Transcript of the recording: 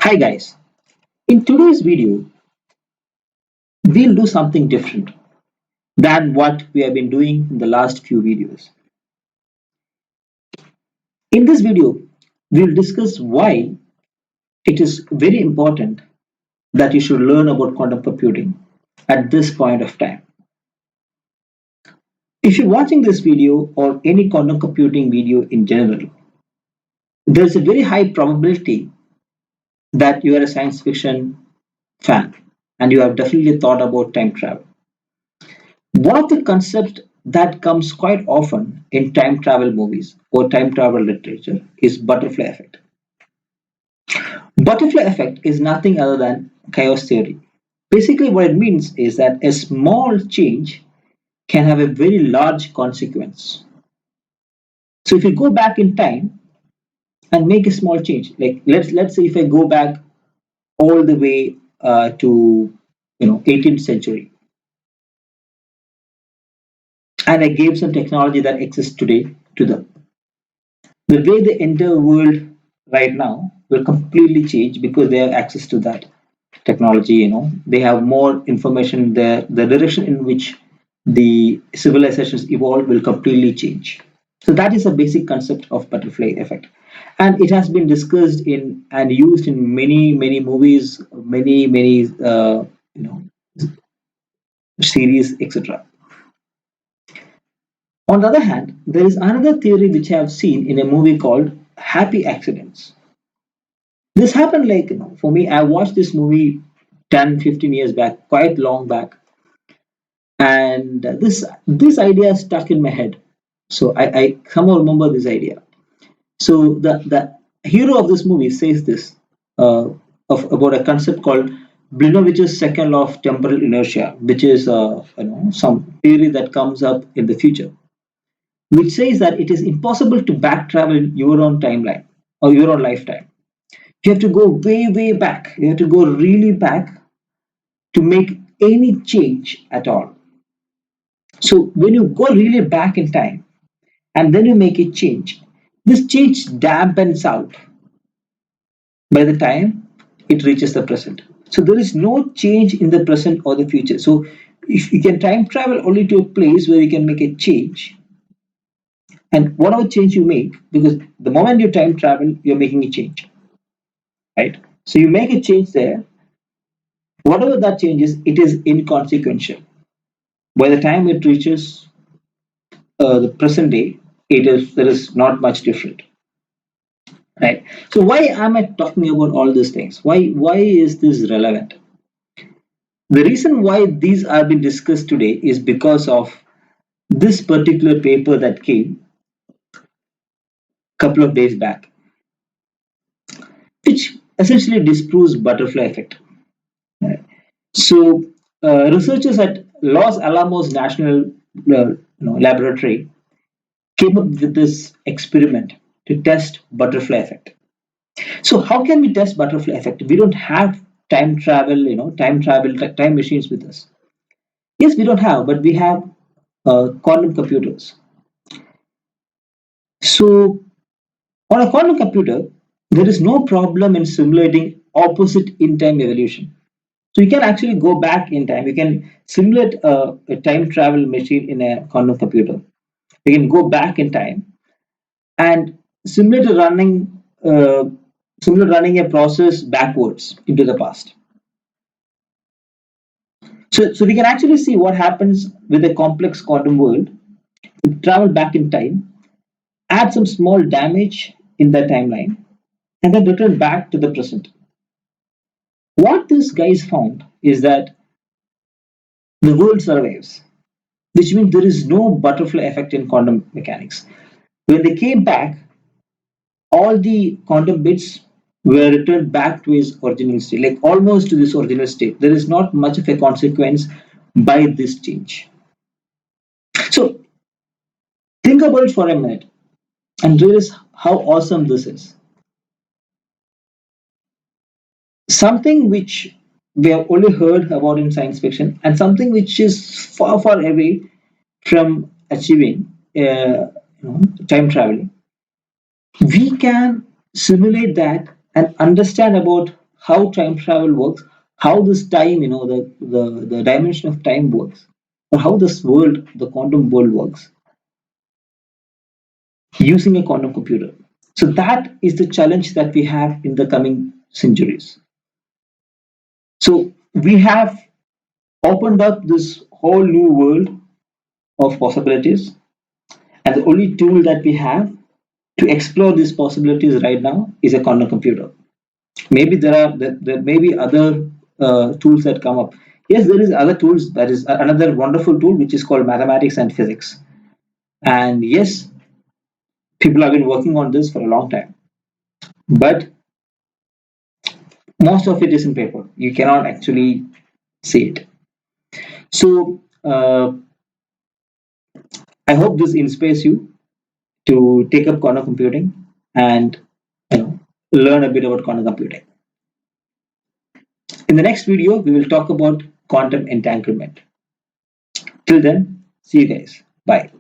Hi guys, in today's video, we'll do something different than what we have been doing in the last few videos. In this video, we'll discuss why it is very important that you should learn about quantum computing at this point of time. If you're watching this video or any quantum computing video in general, there's a very high probability that you are a science fiction fan and you have definitely thought about time travel. One of the concepts that comes quite often in time travel movies or time travel literature is butterfly effect. Butterfly effect is nothing other than chaos theory. Basically, what it means is that a small change can have a very large consequence. So if you go back in time and make a small change, like let's say if I go back all the way to 18th century and I gave some technology that exists today to them, the way they enter the world right now will completely change because they have access to that technology. They have more information. The direction in which the civilizations evolve will completely change. So that is a basic concept of butterfly effect, and it has been discussed in and used in many movies, many you know series, etc. On the other hand, there is another theory which I have seen in a movie called Happy Accidents. This happened like, for me, I watched this movie 10, 15 years back, quite long back. And this idea stuck in my head. So I somehow remember this idea. So the hero of this movie says this uh, about a concept called Blinovich's second law of temporal inertia, which is some theory that comes up in the future, which says that it is impossible to back travel your own timeline or your own lifetime. You have to go way back. You have to go really back to make any change at all. So when you go really back in time and then you make a change, this change dampens out by the time it reaches the present. So there is no change in the present or the future. So if you can time travel only to a place where you can make a change, and whatever change you make, because the moment you time travel, you're making a change, right? So you make a change there. Whatever that change is, it is inconsequential. By the time it reaches the present day, it is there is not much different, right? So why am I talking about all these things? Why is this relevant? The reason why these are being discussed today is because of this particular paper that came a couple of days back, which essentially disproves butterfly effect. Right? So researchers at Los Alamos National Laboratory came up with this experiment to test butterfly effect. So how can we test butterfly effect? We don't have time machines with us. Yes, we don't have, but we have quantum computers. So on a quantum computer, there is no problem in simulating opposite in time evolution. So you can actually go back in time. You can simulate a time travel machine in a quantum computer. You can go back in time and simulate running a process backwards into the past. So we can actually see what happens with a complex quantum world. Travel back in time, add some small damage in the timeline, and then return back to the present. What these guys found is that the world survives, which means there is no butterfly effect in quantum mechanics. When they came back, all the quantum bits were returned back to its original state, like almost to this original state. There is not much of a consequence by this change. So think about it for a minute and realize how awesome this is. Something which we have only heard about in science fiction and something which is far away from achieving time traveling, we can simulate that and understand about how time travel works, how this time, the dimension of time works, or how this world, the quantum world works using a quantum computer. So that is the challenge that we have in the coming centuries. So we have opened up this whole new world of possibilities, and the only tool that we have to explore these possibilities right now is a quantum computer. Maybe there may be other tools that come up. Yes, there is other tools. That is another wonderful tool which is called mathematics and physics. And yes, people have been working on this for a long time, but most of it is in paper. You cannot actually see it. So I hope this inspires you to take up quantum computing and you know learn a bit about quantum computing. In the next video, we will talk about quantum entanglement. Till then, see you guys. Bye.